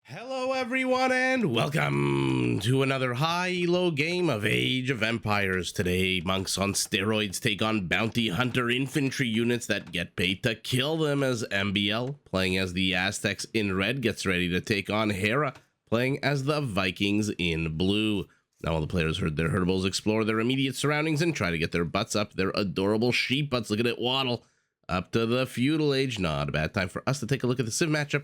Hello everyone and welcome to another high-low game of Age of Empires. Today, monks on steroids take on bounty hunter infantry units that get paid to kill them as MbL, playing as the Aztecs in red, gets ready to take on Hera, playing as the Vikings in blue. Now all the players heard their herdables explore their immediate surroundings and try to get their butts up their adorable sheep butts. Look at it waddle up to the Feudal Age. Not a bad time for us to take a look at the Civ matchup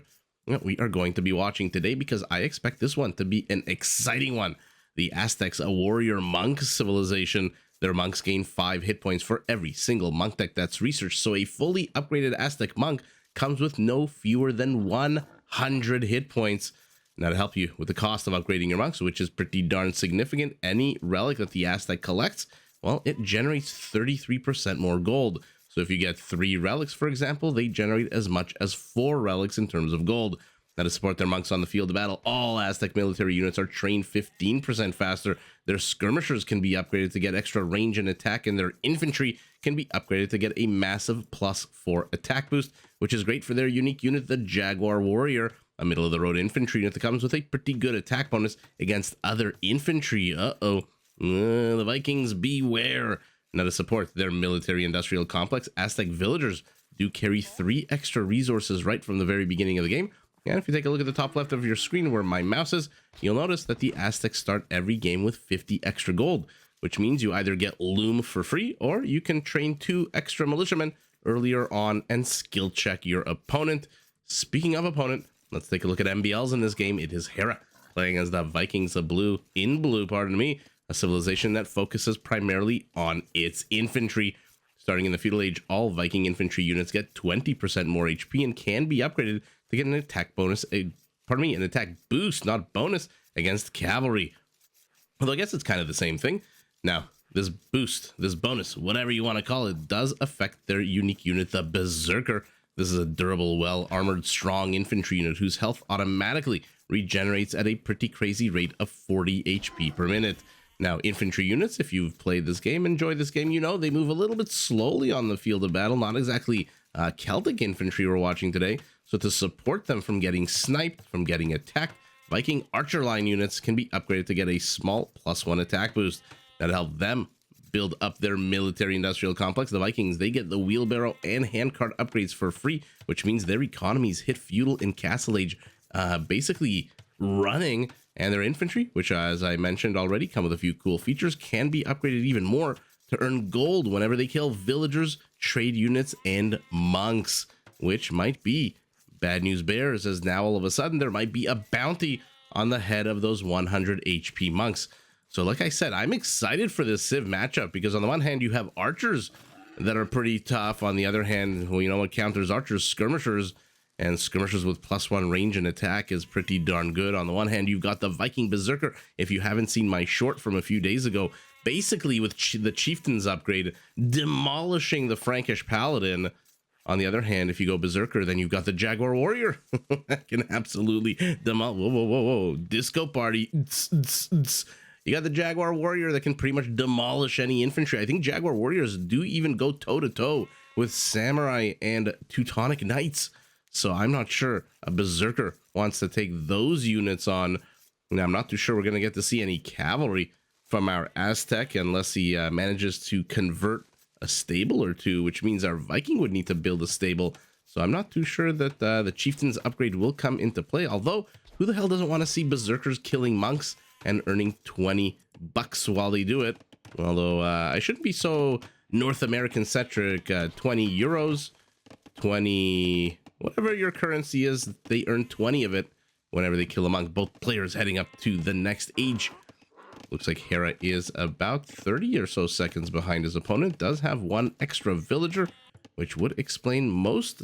we are going to be watching today, because I expect this one to be an exciting one. The Aztecs, a warrior monk civilization. Their monks gain 5 hit points for every single monk deck that's researched, so a fully upgraded Aztec monk comes with no fewer than 100 hit points. Now, to help you with the cost of upgrading your monks, which is pretty darn significant, any relic that the Aztec collects, well, it generates 33% more gold. So if you get 3 relics, for example, they generate as much as 4 relics in terms of gold. Now, to support their monks on the field of battle, all Aztec military units are trained 15% faster. Their skirmishers can be upgraded to get extra range and attack, and their infantry can be upgraded to get a massive +4 attack boost, which is great for their unique unit, the Jaguar Warrior, a middle-of-the-road infantry unit that comes with a pretty good attack bonus against other infantry. The Vikings, beware. Now, to support their military-industrial complex, Aztec villagers do carry 3 extra resources right from the very beginning of the game. And if you take a look at the top left of your screen where my mouse is, you'll notice that the Aztecs start every game with 50 extra gold, which means you either get Loom for free, or you can train 2 extra militiamen earlier on and skill check your opponent. Speaking of opponent, let's take a look at MbLs in this game. It is Hera, playing as the Vikings of blue, a civilization that focuses primarily on its infantry. Starting in the Feudal Age, all Viking infantry units get 20% more HP and can be upgraded to get an attack bonus, an attack boost, not bonus, against cavalry. Although I guess it's kind of the same thing. Now, this boost, this bonus, whatever you want to call it, does affect their unique unit, the Berserker. This is a durable, well-armored, strong infantry unit whose health automatically regenerates at a pretty crazy rate of 40 HP per minute. Now, infantry units, if you've played this game, enjoyed this game, you know they move a little bit slowly on the field of battle, not exactly Celtic infantry we're watching today. So to support them from getting sniped, from getting attacked, Viking archer line units can be upgraded to get a small +1 attack boost. Now, to help them build up their military-industrial complex, the Vikings, they get the wheelbarrow and handcart upgrades for free, which means their economies hit feudal and castle age, basically running. And their infantry, which, as I mentioned already, come with a few cool features, can be upgraded even more to earn gold whenever they kill villagers, trade units, and monks, which might be bad news bears, as now all of a sudden there might be a bounty on the head of those 100 HP monks. So like I said, I'm excited for this Civ matchup, because on the one hand you have archers that are pretty tough. On the other hand, well, you know what counters archers? Skirmishers. And skirmishers with +1 range and attack is pretty darn good. On the one hand, you've got the Viking Berserker. If you haven't seen my short from a few days ago, basically with the Chieftain's upgrade, demolishing the Frankish Paladin. On the other hand, if you go Berserker, then you've got the Jaguar Warrior. That can absolutely demolish. Whoa. Disco party. You got the Jaguar Warrior that can pretty much demolish any infantry. I think Jaguar Warriors do even go toe-to-toe with Samurai and Teutonic Knights. So I'm not sure a Berserker wants to take those units on. Now, I'm not too sure we're going to get to see any cavalry from our Aztec unless he manages to convert a stable or two, which means our Viking would need to build a stable. So I'm not too sure that the Chieftain's upgrade will come into play. Although, who the hell doesn't want to see Berserkers killing monks and earning $20 while they do it? Although I shouldn't be so North American-centric. 20 euros, 20... whatever your currency is, they earn 20 of it whenever they kill a monk. Both players heading up to the next age. Looks like Hera is about 30 or so seconds behind his opponent. Does have 1 extra villager, which would explain most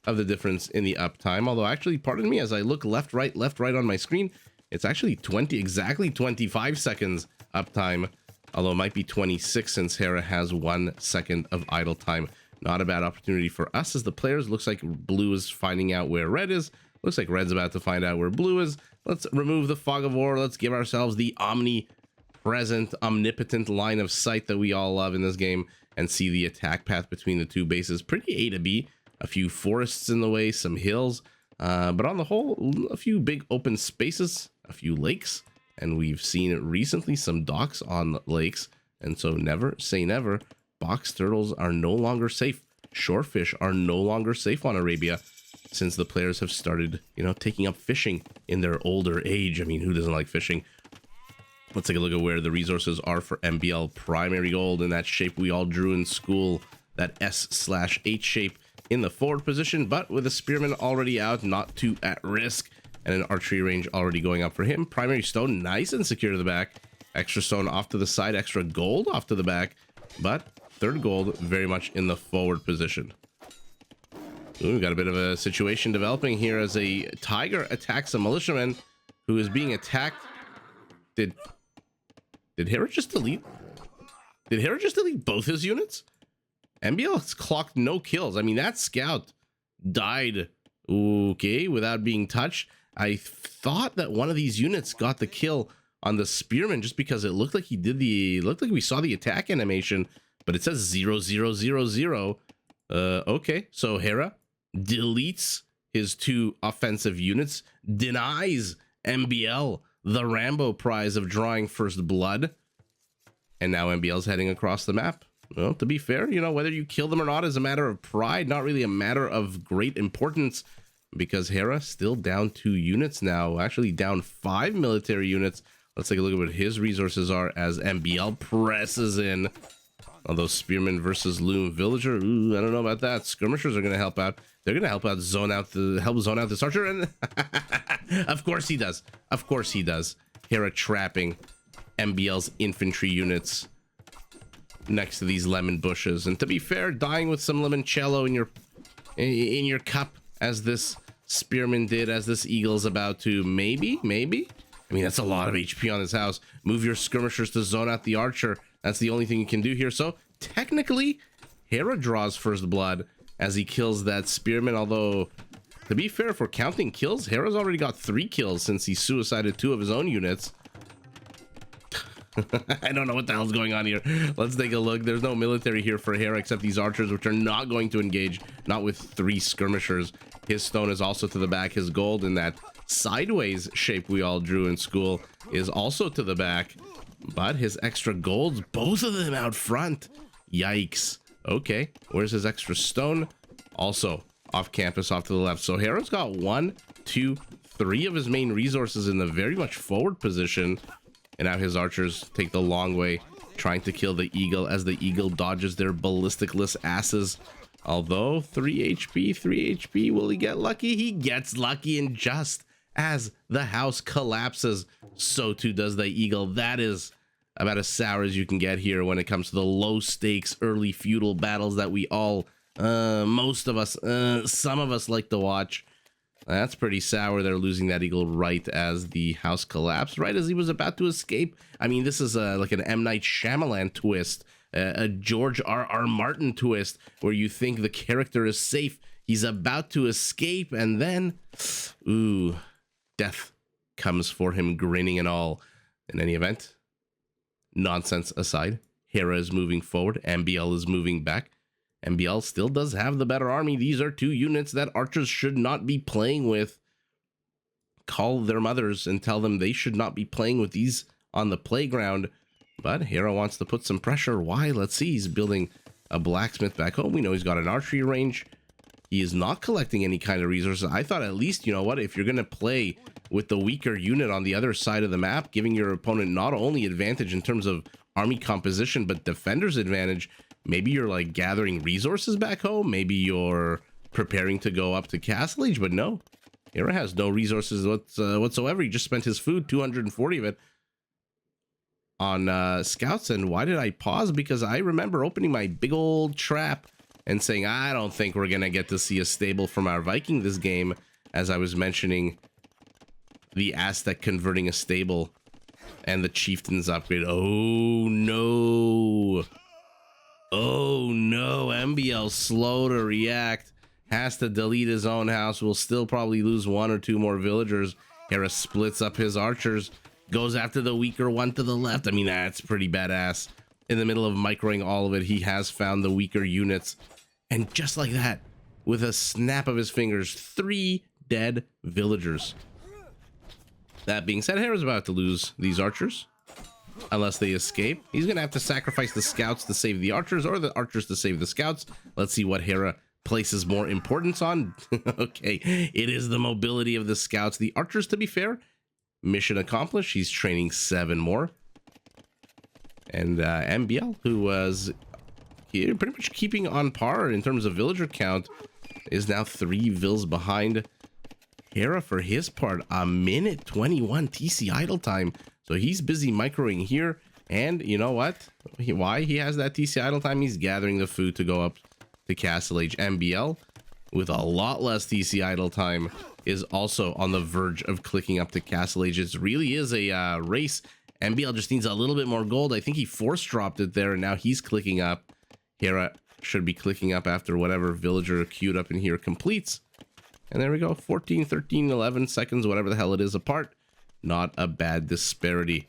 of the difference in the uptime. Although, actually, pardon me, as I look left, right on my screen, it's actually exactly 25 seconds uptime. Although it might be 26 since Hera has 1 second of idle time. Not a bad opportunity for us as the players. Looks like blue is finding out where red is. Looks like red's about to find out where blue is. Let's remove the fog of war. Let's give ourselves the omnipresent, omnipotent line of sight that we all love in this game and see the attack path between the two bases. Pretty A to B. A few forests in the way, some hills. But on the whole, a few big open spaces, a few lakes, and we've seen recently some docks on lakes. And so never say never. Box turtles are no longer safe. Shorefish are no longer safe on Arabia since the players have started, you know, taking up fishing in their older age. I mean, who doesn't like fishing? Let's take a look at where the resources are for MbL. Primary gold in that shape we all drew in school, that S/H shape in the forward position, but with a spearman already out, not too at risk, and an archery range already going up for him. Primary stone nice and secure to the back. Extra stone off to the side, extra gold off to the back, but third gold very much in the forward position. Ooh, we've got a bit of a situation developing here as a tiger attacks a militiaman who is being attacked. Did Hera just delete? Did Hera just delete both his units? MbL has clocked no kills. I mean, that scout died, okay, without being touched. I thought that one of these units got the kill on the spearman just because it looked like he did the, looked like we saw the attack animation, but it says 0000. Okay, so Hera deletes his 2 offensive units, denies MbL the Rambo prize of drawing first blood, and now MbL's heading across the map. Well, to be fair, you know, whether you kill them or not is a matter of pride, not really a matter of great importance, because Hera still down 2 units now, actually down 5 military units. Let's take a look at what his resources are as MbL presses in. Although spearman versus loom villager, ooh, I don't know about that. Skirmishers are going to help out. They're going to help zone out this archer, and of course he does. Of course he does. Hera trapping MbL's infantry units next to these lemon bushes, and to be fair, dying with some limoncello in your cup, as this spearman did, as this eagle's about to maybe. I mean, that's a lot of HP on this house. Move your skirmishers to zone out the archer. That's the only thing you can do here. So technically, Hera draws first blood as he kills that spearman. Although, to be fair, for counting kills, Hera's already got 3 kills since he suicided 2 of his own units. I don't know what the hell's going on here. Let's take a look. There's no military here for Hera except these archers, which are not going to engage, not with 3 skirmishers. His stone is also to the back. His gold in that sideways shape we all drew in school is also to the back, but his extra golds, both of them out front. Yikes. Okay, where's his extra stone? Also off campus, off to the left. So Hera's got 1, 2, 3 of his main resources in the very much forward position. And now his archers take the long way, trying to kill the eagle as the eagle dodges their ballisticless asses. Although 3 HP, will he get lucky? He gets lucky, and just as the house collapses, so too does the eagle. That is about as sour as you can get here when it comes to the low stakes early feudal battles that we all, most of us, some of us like to watch. That's pretty sour. They're losing that eagle right as the house collapsed, right as he was about to escape. I mean, this is like an M. Night Shyamalan twist, a George R.R. Martin twist, where you think the character is safe. He's about to escape, and then, ooh, death comes for him, grinning and all. In any event, nonsense aside, Hera is moving forward. MbL is moving back. MbL still does have the better army. These are 2 units that archers should not be playing with. Call their mothers and tell them they should not be playing with these on the playground. But Hera wants to put some pressure. Why? Let's see. He's building a blacksmith back home. We know he's got an archery range. He is not collecting any kind of resources. I thought at least, you know what, if you're going to play with the weaker unit on the other side of the map, giving your opponent not only advantage in terms of army composition, but defender's advantage, maybe you're like gathering resources back home. Maybe you're preparing to go up to Castle Age, but no. Hera has no resources whatsoever. He just spent his food, 240 of it, on scouts. And why did I pause? Because I remember opening my big old trap and saying, I don't think we're going to get to see a stable from our Viking this game, as I was mentioning the Aztec converting a stable and the chieftain's upgrade. Oh no. Oh no, MbL slow to react, has to delete his own house, will still probably lose 1 or 2 more villagers. Hera splits up his archers, goes after the weaker one to the left. I mean, that's pretty badass. In the middle of microing all of it, he has found the weaker units. And just like that, with a snap of his fingers, 3 dead villagers. That being said, Hera's about to lose these archers. Unless they escape. He's going to have to sacrifice the scouts to save the archers, or the archers to save the scouts. Let's see what Hera places more importance on. Okay, it is the mobility of the scouts. The archers, to be fair, mission accomplished. He's training 7 more. And MbL, who was pretty much keeping on par in terms of villager count, is now 3 vills behind. Hera, for his part, a minute 21 TC idle time. So he's busy microing here. And you know what? Why he has that TC idle time? He's gathering the food to go up to Castle Age. MbL, with a lot less TC idle time, is also on the verge of clicking up to Castle Age. It really is a race. MbL just needs a little bit more gold. I think he force dropped it there, and now he's clicking up. Hera should be clicking up after whatever villager queued up in here completes. And there we go. 14, 13, 11 seconds, whatever the hell it is apart. Not a bad disparity.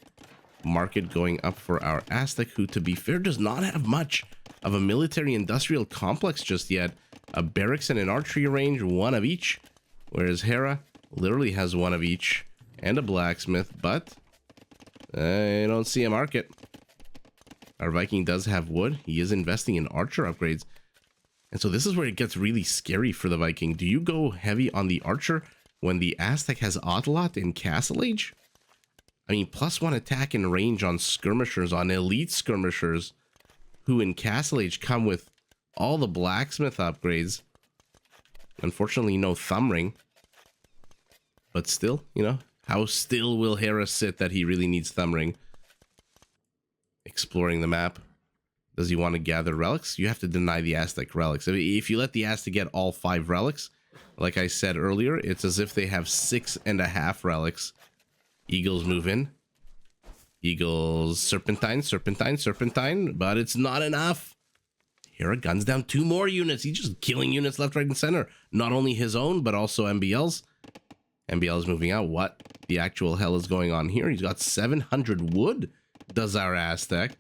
Market going up for our Aztec, who, to be fair, does not have much of a military-industrial complex just yet. A barracks and an archery range, 1 of each. Whereas Hera literally has 1 of each. And a blacksmith, but I don't see a market. Our Viking does have wood. He is investing in archer upgrades. And so this is where it gets really scary for the Viking. Do you go heavy on the archer when the Aztec has Autolot in Castle Age? I mean, +1 attack and range on skirmishers, on elite skirmishers, who in Castle Age come with all the blacksmith upgrades. Unfortunately, no thumb ring. But still, you know, how still will Hera sit that he really needs thumb ring? Exploring the map. Does he want to gather relics? You have to deny the Aztec relics. If you let the Aztec get all 5 relics, like I said earlier, it's as if they have 6.5 relics. Eagles move in. Eagles serpentine, serpentine, serpentine, but it's not enough. Hera guns down 2 more units. He's just killing units left, right, and center. Not only his own, but also MbL's. MbL is moving out. What the actual hell is going on here? He's got 700 wood, does our Aztec.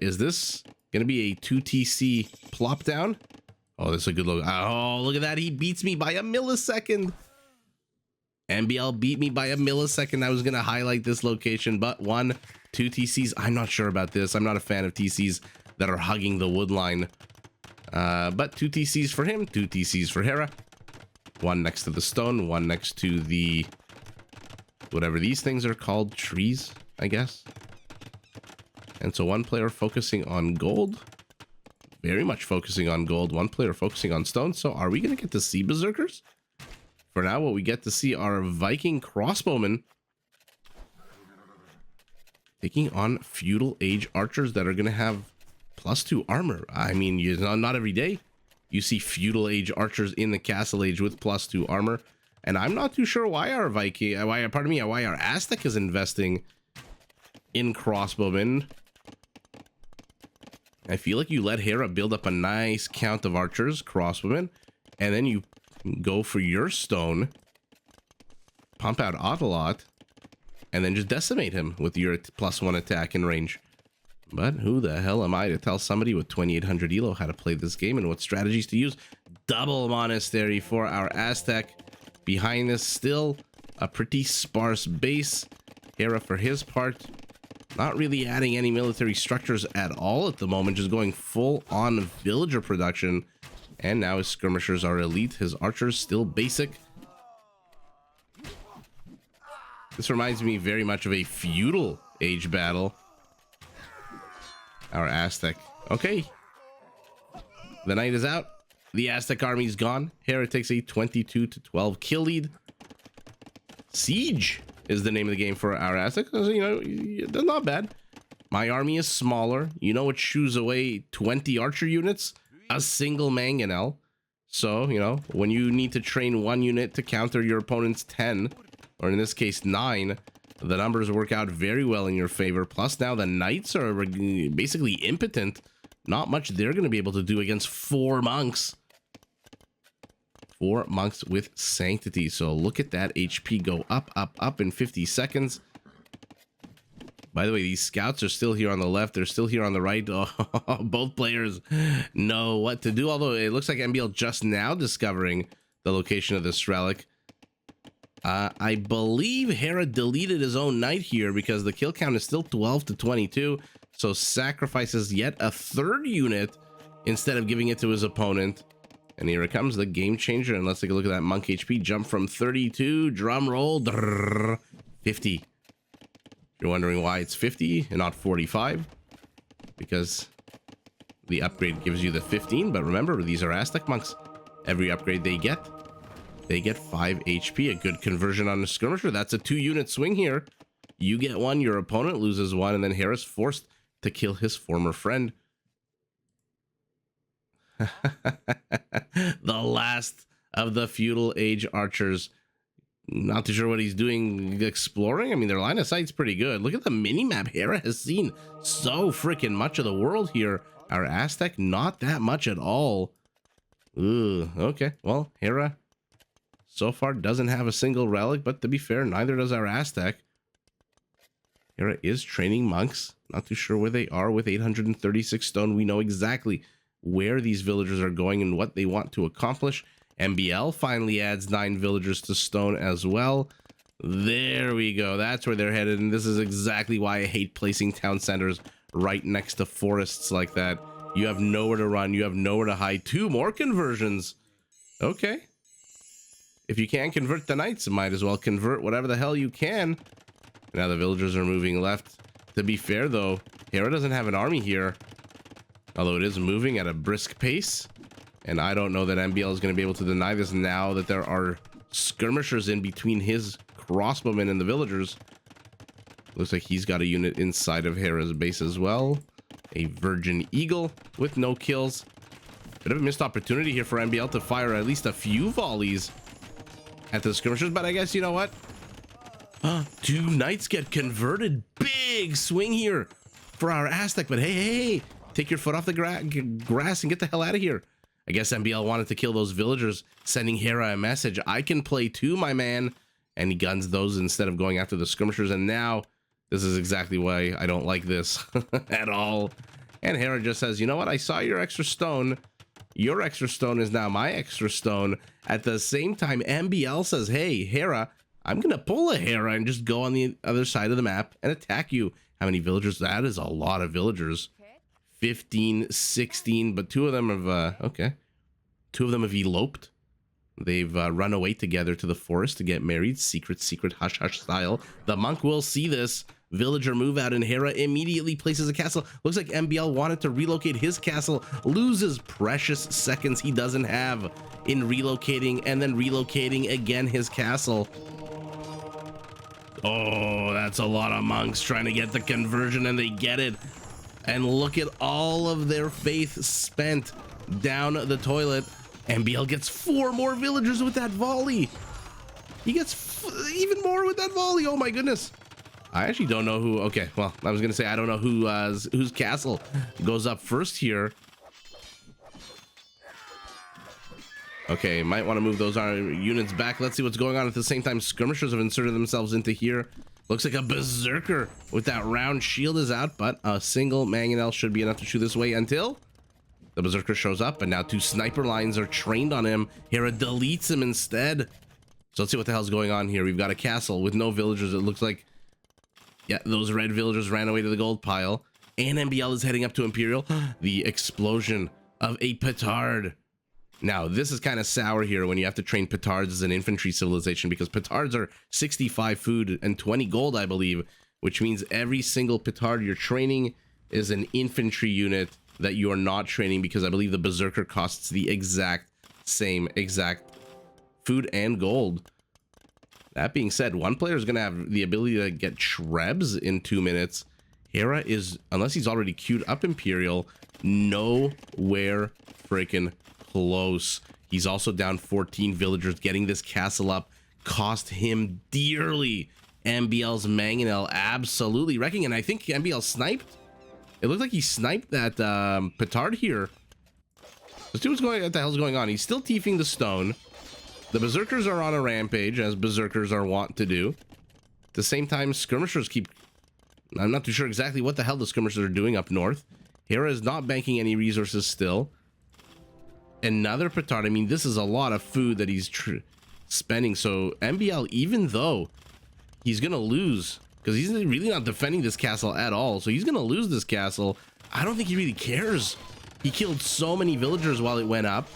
Is this gonna be a 2TC plop down? Oh, this is a good look. Oh, look at that. He beats me by a millisecond. MbL beat me by a millisecond. I was gonna highlight this location, but 1, 2 TCs. I'm not sure about this. I'm not a fan of TCs that are hugging the wood line. But 2 TCs for him, 2 TCs for Hera. 1 next to the stone, 1 next to the whatever these things are called, trees, I guess. And so 1 player focusing on gold, very much focusing on gold. 1 player focusing on stone. So are we going to get to see berserkers? For now, what we get to see are Viking crossbowmen taking on Feudal Age archers that are going to have +2 armor. I mean, not every day you see Feudal Age archers in the Castle Age with +2 armor. And I'm not too sure why our why our Aztec is investing in crossbowmen. I feel like you let Hera build up a nice count of archers, crossbowmen, and then you go for your stone, pump out Autolot, and then just decimate him with your +1 attack and range. But who the hell am I to tell somebody with 2800 elo how to play this game and what strategies to use? Double monastery for our Aztec. Behind this, still a pretty sparse base. Hera, for his part, not really adding any military structures at all at the moment, just going full on villager production. And now his skirmishers are elite, his archers still basic. This reminds me very much of a Feudal Age battle. Our Aztec. Okay. The night is out. The Aztec army's gone. Hera takes a 22-12 kill lead. Siege is the name of the game for our Aztec. You know, that's not bad. My army is smaller. You know, it shoos away 20 archer units, a single mangonel. So, you know, when you need to train 1 unit to counter your opponent's 10, or in this case 9, the numbers work out very well in your favor. Plus now the knights are basically impotent. Not much they're going to be able to do against 4 monks. 4 monks with sanctity. So look at that HP go up, up, up in 50 seconds. By the way, these scouts are still here on the left. They're still here on the right. Oh, both players know what to do. Although it looks like MbL just now discovering the location of this relic. I believe Hera deleted his own knight here because the kill count is still 12 to 22. So sacrifices yet a third unit instead of giving it to his opponent. And here it comes, the game changer. And let's take a look at that monk HP jump from 32, drum roll, 50. You're wondering why it's 50 and not 45? Because the upgrade gives you the 15. But remember, these are Aztec monks. Every upgrade they get 5 HP, a good conversion on the skirmisher. That's a 2-unit swing here. You get one, your opponent loses one, and then Hera's forced to kill his former friend. The last of the Feudal Age archers. Not too sure what he's doing exploring. I mean, their line of sight's pretty good. Look at the mini-map. Hera has seen so freaking much of the world here. Our Aztec, not that much at all. Ooh, okay. Well, Hera so far doesn't have a single relic, but to be fair, neither does our Aztec. Hera is training monks. Not too sure where they are with 836 stone. We know exactly where these villagers are going and what they want to accomplish. MbL finally adds 9 villagers to stone as well. There we go. That's where they're headed. And this is exactly why I hate placing town centers right next to forests like that. You have nowhere to run. You have nowhere to hide. 2 more conversions. Okay. If you can't convert the knights, might as well convert whatever the hell you can. Now the villagers are moving left. To be fair, though, Hera doesn't have an army here. Although it is moving at a brisk pace. And I don't know that MbL is going to be able to deny this now that there are skirmishers in between his crossbowmen and the villagers. Looks like he's got a unit inside of Hera's base as well. A Virgin Eagle with no kills. Bit of a missed opportunity here for MbL to fire at least a few volleys at the skirmishers. But I guess, you know what? 2 knights get converted. Big swing here for our Aztec. But hey, take your foot off the grass and get the hell out of here. I guess MbL wanted to kill those villagers, sending Hera a message. I can play too, my man. And he guns those instead of going after the skirmishers. And now, this is exactly why I don't like this at all. And Hera just says, you know what? I saw your extra stone. Your extra stone is now my extra stone. At the same time, MbL says, hey, Hera, I'm going to pull a Hera and just go on the other side of the map and attack you. How many villagers? That is a lot of villagers. 15, 16, but 2 of them have, okay. 2 of them have eloped. They've run away together to the forest to get married. Secret, hush, hush style. The monk will see this. Villager move out and Hera immediately places a castle. Looks like MbL wanted to relocate his castle. Loses precious seconds he doesn't have in relocating and then relocating again his castle. Oh, that's a lot of monks trying to get the conversion and they get it. And look at all of their faith spent down the toilet. MbL gets 4 more villagers with that volley. He gets even more with that volley. Oh my goodness. I actually don't know who. Okay, well, I was gonna say I don't know whose castle goes up first here. Okay, might want to move those units back. Let's see what's going on. At the same time, skirmishers have inserted themselves into here. Looks like a berserker with that round shield is out, but a single mangonel should be enough to shoot this way until the berserker shows up, and now 2 sniper lines are trained on him. Hera deletes him instead. So let's see what the hell's going on here. We've got a castle with no villagers. It looks like, yeah, those red villagers ran away to the gold pile. And MbL is heading up to Imperial. The explosion of a petard. Now, this is kind of sour here when you have to train petards as an infantry civilization, because petards are 65 food and 20 gold, I believe, which means every single petard you're training is an infantry unit that you are not training, because I believe the berserker costs the exact food and gold. That being said, one player is going to have the ability to get Trebs in 2 minutes. Hera is, unless he's already queued up Imperial, nowhere freaking close. He's also down 14 villagers. Getting this castle up cost him dearly. MbL's mangonel absolutely wrecking, and I think MbL sniped. It looked like he sniped that petard here. Let's see what the hell's going on. He's still tiefing the stone. The berserkers are on a rampage, as berserkers are wont to do. At the same time, skirmishers keep... I'm not too sure exactly what the hell the skirmishers are doing up north. Hera is not banking any resources still. Another petard. I mean, this is a lot of food that he's spending. So MbL, even though he's gonna lose, because he's really not defending this castle at all, so he's gonna lose this castle, I don't think he really cares. He killed so many villagers while it went up,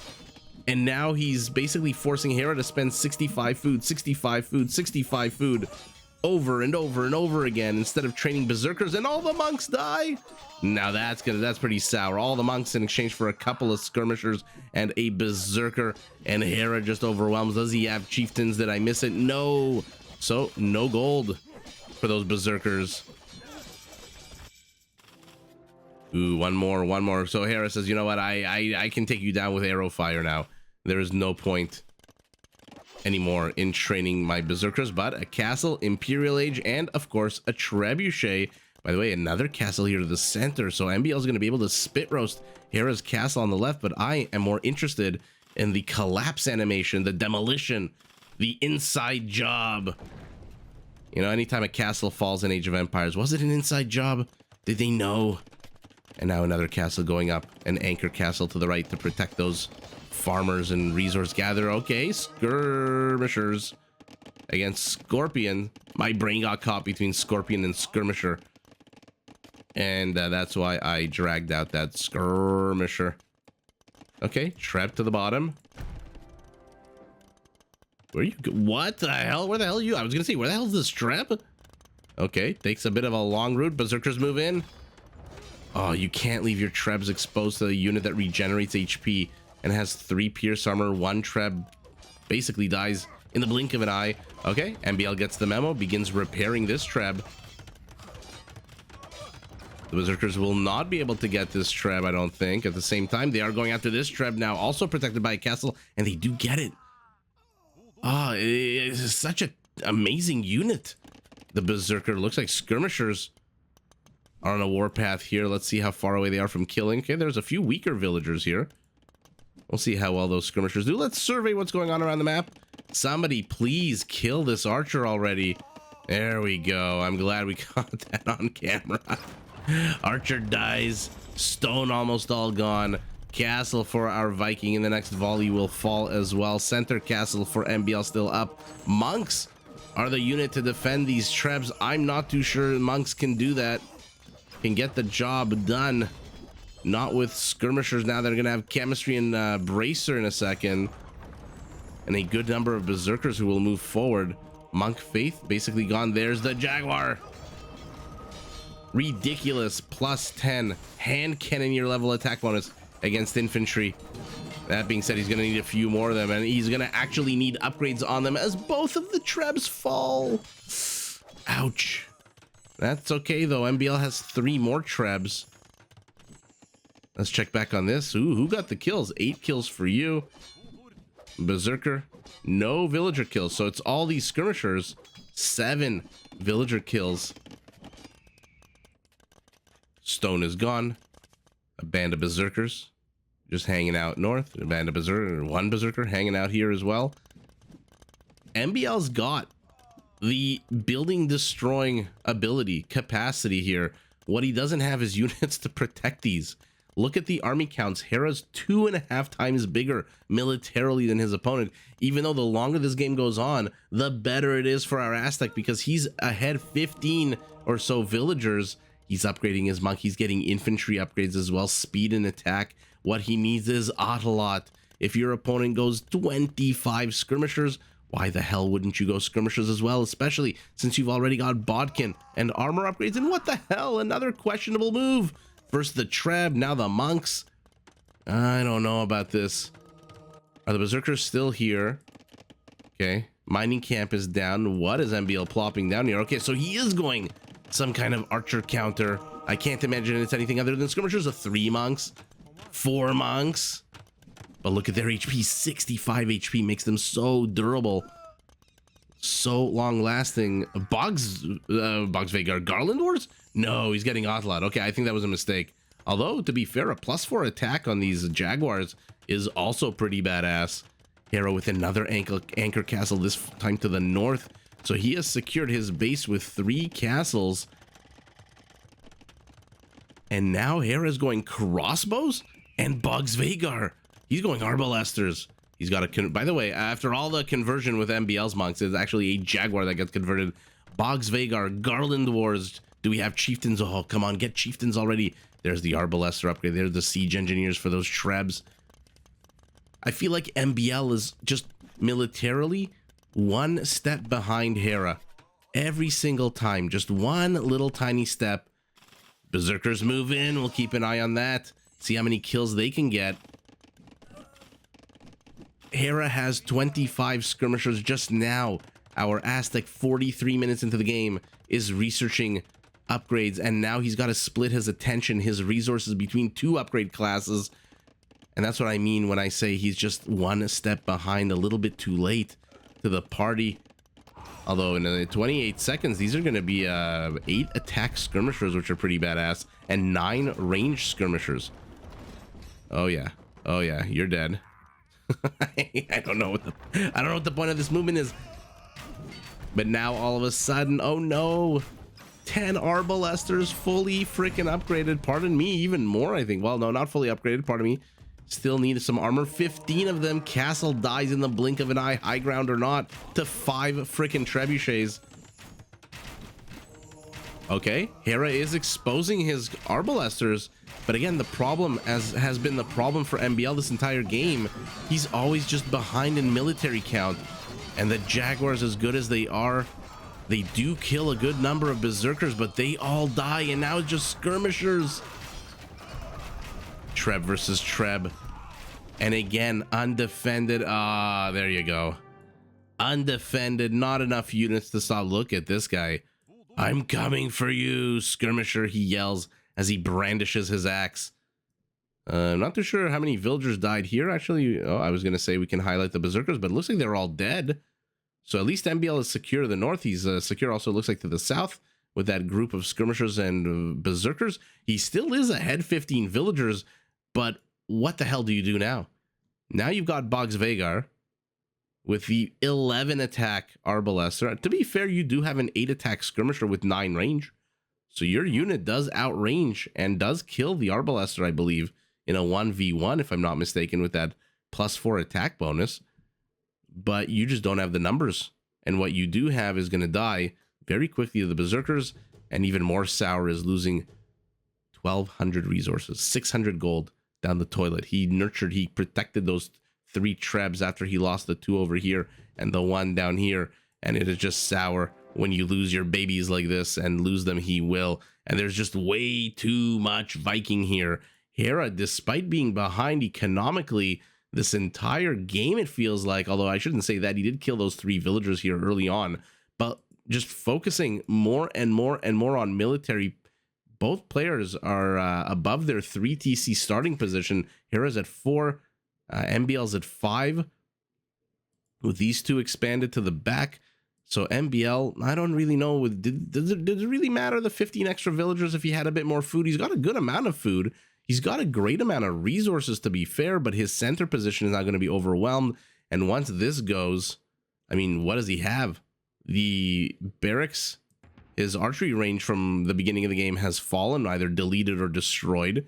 and now he's basically forcing Hera to spend 65 food, 65 food, 65 food over and over and over again instead of training berserkers, and all the monks die. Now that's pretty sour. All the monks in exchange for a couple of skirmishers and a berserker, and Hera just overwhelms. Does he have chieftains? Did I miss it? No. So no gold for those berserkers. Ooh, one more. So Hera says, you know what, I can take you down with arrow fire now. There is no point anymore in training my berserkers, but a castle, Imperial Age, and of course a trebuchet. By the way, another castle here to the center, so MbL is going to be able to spit roast Hera's castle on the left, but I am more interested in the collapse animation, the demolition, the inside job. You know, anytime a castle falls in Age of Empires, was it an inside job? Did they know? And now another castle going up, an anchor castle to the right to protect those farmers and resource gather. Okay, skirmishers against Scorpion. My brain got caught between Scorpion and Skirmisher, and that's why I dragged out that Skirmisher. Okay, Treb to the bottom. Where you go? What the hell? Where the hell are you? I was gonna say, where the hell is this Treb? Okay, takes a bit of a long route. Berserkers move in. Oh, you can't leave your Trebs exposed to a unit that regenerates HP and has 3 pierce armor. 1 Treb basically dies in the blink of an eye. Okay, MbL gets the memo, begins repairing this Treb. The Berserkers will not be able to get this Treb, I don't think. At the same time, they are going after this Treb now, also protected by a castle, and they do get it. Ah, it's such an amazing unit. The Berserker looks like skirmishers are on a warpath here. Let's see how far away they are from killing. Okay, there's a few weaker villagers here. We'll see how well those skirmishers do. Let's survey what's going on around the map. Somebody please kill this archer already. There we go. I'm glad we got that on camera. Archer dies. Stone almost all gone. Castle for our Viking in the next volley will fall as well. Center castle for MbL still up. Monks are the unit to defend these Trebs. I'm not too sure monks can do that. Can get the job done. Not with skirmishers now that are going to have chemistry and bracer in a second. And a good number of berserkers who will move forward. Monk Faith basically gone. There's the Jaguar. Ridiculous. Plus 10 hand cannoneer level attack bonus against infantry. That being said, he's going to need a few more of them, and he's going to actually need upgrades on them as both of the Trebs fall. Ouch. That's okay though. MbL has 3 more Trebs. Let's check back on this. Ooh, who got the kills? 8 kills for you. Berserker. No villager kills. So it's all these skirmishers. 7 villager kills. Stone is gone. A band of berserkers just hanging out north. A band of berserker. 1 berserker hanging out here as well. MbL's got the building destroying ability, capacity here. What he doesn't have is units to protect these. Look at the army counts. Hera's 2.5 times bigger militarily than his opponent. Even though the longer this game goes on, the better it is for our Aztec, because he's ahead 15 or so villagers. He's upgrading his monk. He's getting infantry upgrades as well. Speed and attack. What he needs is Autolot. If your opponent goes 25 skirmishers, why the hell wouldn't you go skirmishers as well? Especially since you've already got Bodkin and armor upgrades. And what the hell? Another questionable move. First the Treb, now the monks. I don't know about this. Are the berserkers still here? Okay. Mining camp is down. What is MbL plopping down here? Okay, so he is going some kind of archer counter. I can't imagine it's anything other than skirmishers. 3 monks, 4 monks. But look at their HP. 65 HP makes them so durable, so long lasting. Boggs Vagar Garland Wars? No, he's getting Autolot. Okay, I think that was a mistake. Although, to be fair, a +4 attack on these Jaguars is also pretty badass. Hera with another anchor castle, this time to the north. So he has secured his base with 3 castles. And now Hera's going crossbows and Boggs Vagar. He's going arbalesters. He's got a... By the way, after all the conversion with MbL's monks, it's actually a Jaguar that gets converted. Boggs Vagar, Garland Wars. Do we have Chieftains? Oh, come on, get Chieftains already. There's the Arbalester upgrade. There's the Siege Engineers for those Trebs. I feel like MbL is just militarily one step behind Hera. Every single time. Just one little tiny step. Berserkers move in. We'll keep an eye on that. See how many kills they can get. Hera has 25 skirmishers just now. Our Aztec, 43 minutes into the game, is researching upgrades, and now he's got to split his attention, his resources between two upgrade classes. And that's what I mean when I say he's just one step behind, a little bit too late to the party. Although in 28 seconds, these are going to be 8 attack skirmishers, which are pretty badass, and 9 range skirmishers. Oh yeah, you're dead. I don't know what the point of this movement is. But now all of a sudden, oh no, 10 Arbalesters fully freaking upgraded. Pardon me, even more, I think. Well, no, not fully upgraded, pardon me. Still need some armor. 15 of them. Castle dies in the blink of an eye, high ground or not, to 5 freaking trebuchets. Okay, Hera is exposing his Arbalesters, but again, the problem, as has been the problem for MbL this entire game, he's always just behind in military count. And the Jaguars, as good as they are, they do kill a good number of Berserkers, but they all die, and now it's just skirmishers. Treb versus Treb. And again, undefended. Ah, there you go. Undefended, not enough units to stop. Look at this guy. I'm coming for you, skirmisher, he yells as he brandishes his axe. I'm not too sure how many villagers died here, actually. Oh, I was going to say we can highlight the Berserkers, but it looks like they're all dead. So at least MbL is secure to the north. He's secure also, looks like, to the south with that group of skirmishers and Berserkers. He still is ahead 15 villagers, but what the hell do you do now? Now you've got Boggs Vagar with the 11 attack Arbalester. To be fair, you do have an 8 attack skirmisher with 9 range. So your unit does outrange and does kill the Arbalester, I believe, in a 1v1, if I'm not mistaken, with that +4 attack bonus. But you just don't have the numbers. And what you do have is going to die very quickly to the Berserkers. And even more sour is losing 1,200 resources, 600 gold down the toilet. He protected those 3 Trebs after he lost the 2 over here and the 1 down here. And it is just sour when you lose your babies like this, and lose them he will. And there's just way too much Viking here. Hera, despite being behind economically this entire game, it feels like, although I shouldn't say that, he did kill those 3 villagers here early on, but just focusing more and more and more on military. Both players are above their 3 TC starting position. Hera's at 4, MbL's at 5, with these 2 expanded to the back. So MbL, I don't really know. Does it really matter, the 15 extra villagers, if he had a bit more food? He's got a good amount of food. He's got a great amount of resources, to be fair, but his center position is not going to be overwhelmed. And once this goes, I mean, what does he have? The barracks, his archery range from the beginning of the game has fallen, either deleted or destroyed.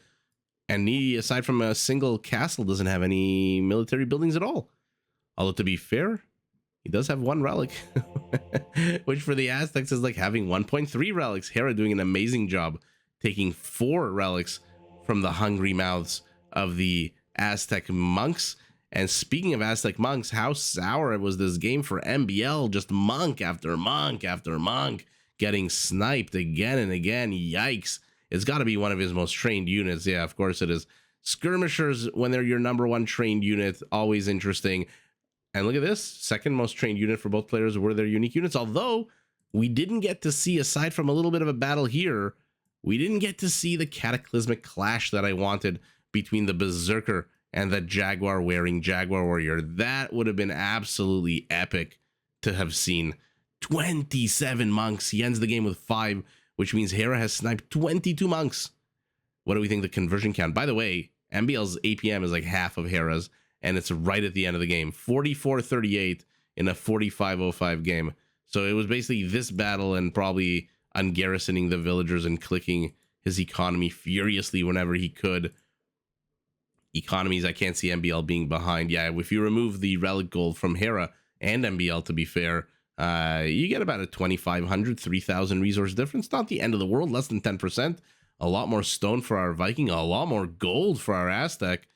And he, aside from a single castle, doesn't have any military buildings at all. Although, to be fair, he does have 1 relic, which for the Aztecs is like having 1.3 relics. Hera doing an amazing job taking 4 relics from the hungry mouths of the Aztec monks. And speaking of Aztec monks, how sour it was this game for MbL. Just monk after monk after monk getting sniped again and again. Yikes. It's got to be one of his most trained units. Yeah, of course it is. Skirmishers, when they're your #1 trained unit, always interesting. And look at this, second most trained unit for both players were their unique units. Although we didn't get to see, aside from a little bit of a battle here, we didn't get to see the cataclysmic clash that I wanted between the Berserker and the Jaguar wearing Jaguar Warrior. That would have been absolutely epic to have seen. 27 monks. He ends the game with 5, which means Hera has sniped 22 monks. What do we think the conversion count? By the way, MbL's APM is like half of Hera's, and it's right at the end of the game. 44-38 in a 45-05 game. So it was basically this battle and probably ungarrisoning the villagers and clicking his economy furiously whenever he could. economies, I can't see MbL being behind. Yeah, if you remove the relic gold from Hera and MbL, to be fair, you get about a 2,500, 3,000 resource difference. Not the end of the world, less than 10%. A lot more stone for our Viking, a lot more gold for our Aztec.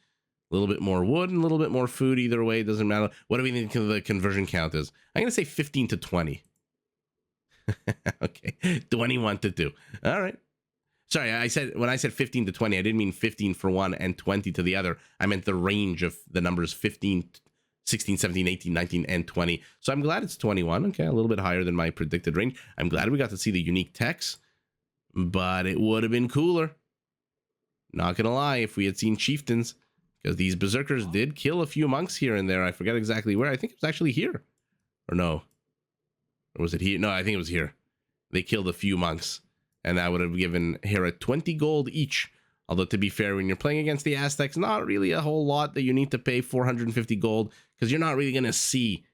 A little bit more wood and a little bit more food. Either way, it doesn't matter. What do we think the conversion count is? I'm going to say 15 to 20. Okay, 21 to 2. All right. Sorry, when I said 15 to 20, I didn't mean 15 for one and 20 to the other. I meant the range of the numbers 15, 16, 17, 18, 19, and 20. So I'm glad it's 21. Okay, a little bit higher than my predicted range. I'm glad we got to see the unique techs, but it would have been cooler. Not going to lie, if we had seen chieftains, because these berserkers did kill a few monks here and there. I forget exactly where. I think it was actually here. Or no. Or was it here? No, I think it was here. They killed a few monks. And that would have given Hera 20 gold each. Although, to be fair, when you're playing against the Aztecs, not really a whole lot that you need to pay 450 gold. Because you're not really going to see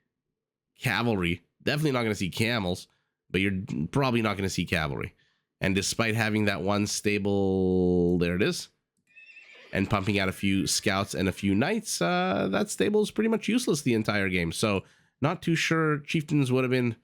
cavalry. Definitely not going to see camels. But you're probably not going to see cavalry. And despite having that one stable... There it is. And pumping out a few scouts and a few knights, that stable is pretty much useless the entire game. So, not too sure chieftains would have been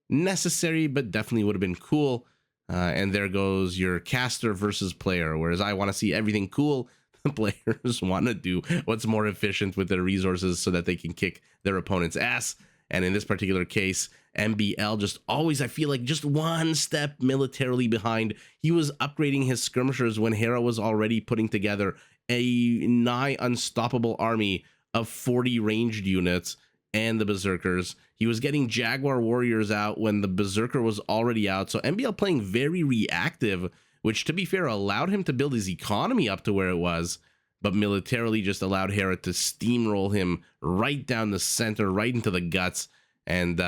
necessary, but definitely would have been cool. And there goes your caster versus player. Whereas I want to see everything cool, the players want to do what's more efficient with their resources so that they can kick their opponent's ass. And in this particular case, MbL just always, I feel like, just one step militarily behind. He was upgrading his skirmishers when Hera was already putting together a nigh unstoppable army of 40 ranged units and the berserkers. He was getting Jaguar warriors out when the berserker was already out. So MbL playing very reactive, which, to be fair, allowed him to build his economy up to where it was, but militarily just allowed Hera to steamroll him right down the center, right into the guts. And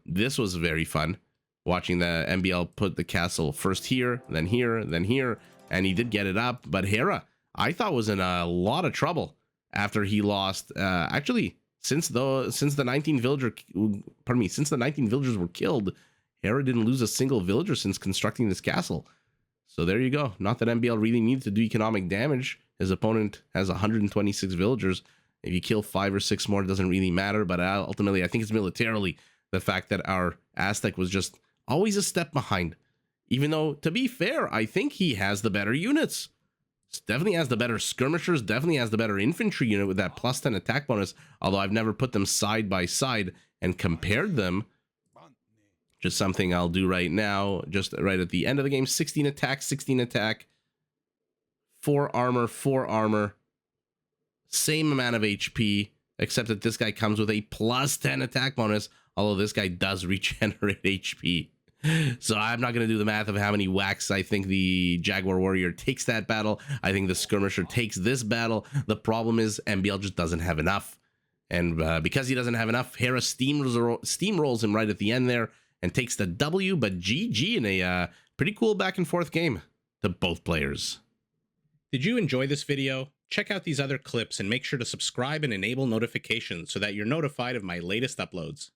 this was very fun, watching the MbL put the castle first here, then here, then here, and he did get it up. But Hera, I thought, was in a lot of trouble after he lost. Actually, since the 19 villagers were killed, Hera didn't lose a single villager since constructing this castle. So there you go. Not that MbL really needed to do economic damage. His opponent has 126 villagers. If you kill 5 or 6 more, it doesn't really matter. But ultimately, I think it's militarily the fact that our Aztec was just always a step behind. Even though, to be fair, I think he has the better units. Definitely has the better skirmishers, definitely has the better infantry unit with that plus 10 attack bonus, although I've never put them side by side and compared them. Just something I'll do right now, just right at the end of the game. 16 attack, 16 attack, 4 armor, 4 armor, same amount of HP, except that this guy comes with a plus 10 attack bonus, although this guy does regenerate HP. So I'm not going to do the math of how many whacks I think the Jaguar Warrior takes that battle. I think the Skirmisher takes this battle. The problem is MbL just doesn't have enough. And because he doesn't have enough, Hera steamrolls him right at the end there and takes the W. But GG in a pretty cool back and forth game to both players. Did you enjoy this video? Check out these other clips and make sure to subscribe and enable notifications so that you're notified of my latest uploads.